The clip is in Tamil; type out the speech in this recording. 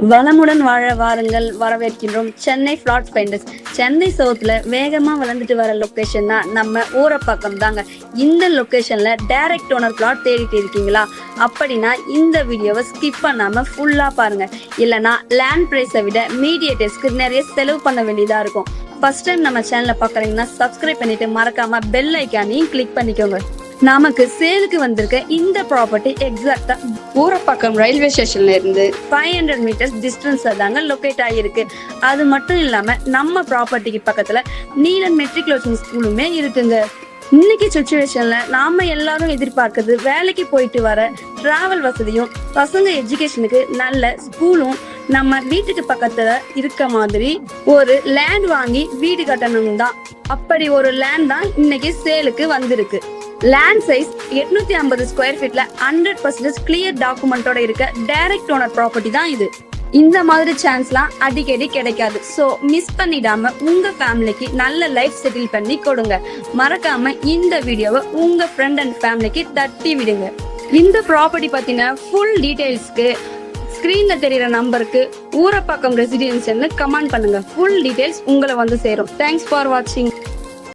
வளமுடன் வாழ வாருங்கள், வரவேற்கின்றோம். Chennai flat finders. சென்னை சவுத்துல வேகமா வளர்ந்துட்டு வர லொகேஷன்னா நம்ம ஊரப்பாக்கம் தாங்க. இந்த லொகேஷன்ல டைரக்ட் ஓனர் பிளாட் தேடிட்டு இருக்கீங்களா? அப்படின்னா இந்த வீடியோவை ஸ்கிப் பண்ணாம ஃபுல்லா பாருங்க. இல்லைன்னா லேண்ட் பிரைஸை விட மீடியேட்டர்ஸ்க்கு நிறைய செலவு பண்ண வேண்டியதா இருக்கும். ஃபர்ஸ்ட் டைம் நம்ம சேனலை பார்க்குறீங்கன்னா சப்ஸ்கிரைப் பண்ணிட்டு மறக்காம பெல் ஐக்கானையும் கிளிக் பண்ணிக்கோங்க. நமக்கு சேலுக்கு வந்திருக்க இந்த ப்ராப்பர்ட்டி எக்ஸாக்டா ஊரப்பாக்கம் ரயில்வே ஸ்டேஷன்ல இருந்து 500 மீட்டர்ஸ் டிஸ்டன்ஸ்ல தாங்க லொகேட் ஆகிருக்கு. அது மட்டும் இல்லாம நம்ம ப்ராப்பர்ட்டிக்கு பக்கத்துல நீலன் மெட்ரிகுலேஷன் ஸ்கூலுமே இருக்குங்க. இன்னைக்கு சுச்சுவேஷன்ல நாம எல்லாரும் எதிர்பார்க்கிறது வேலைக்கு போயிட்டு வர டிராவல் வசதியும் பசங்க எஜுகேஷனுக்கு நல்ல ஸ்கூலும் நம்ம வீட்டுக்கு பக்கத்துல இருக்க மாதிரி ஒரு லேண்ட் வாங்கி வீடு கட்டணும் தான். அப்படி ஒரு லேண்ட் தான் இன்னைக்கு சேலுக்கு வந்திருக்கு. லேண்ட் சைஸ் 850 Sq.Ft 100% கிளியர் டாக்குமெண்டோட இருக்க டைரக்ட் ஓனர் ப்ராப்பர்ட்டி தான் இது. இந்த மாதிரி சான்ஸ்லாம் அடிக்கடி கிடைக்காது. ஸோ மிஸ் பண்ணிடாம உங்க ஃபேமிலிக்கு நல்ல லைஃப் செட்டில் பண்ணி கொடுங்க. மறக்காம இந்த வீடியோவை உங்க ஃப்ரெண்ட் அண்ட் ஃபேமிலிக்கு தட்டி விடுங்க. இந்த ப்ராப்பர்ட்டி பத்தின ஃபுல் டீடைல்ஸ்க்கு ஸ்கிரீன்ல தெரியுற நம்பருக்கு ஊரப்பாக்கம் ரெசிடென்சியல்னு கமெண்ட் பண்ணுங்க. ஃபுல் டீடைல்ஸ் உங்களை வந்து சேரும். தேங்க்ஸ் ஃபார் வாட்சிங்.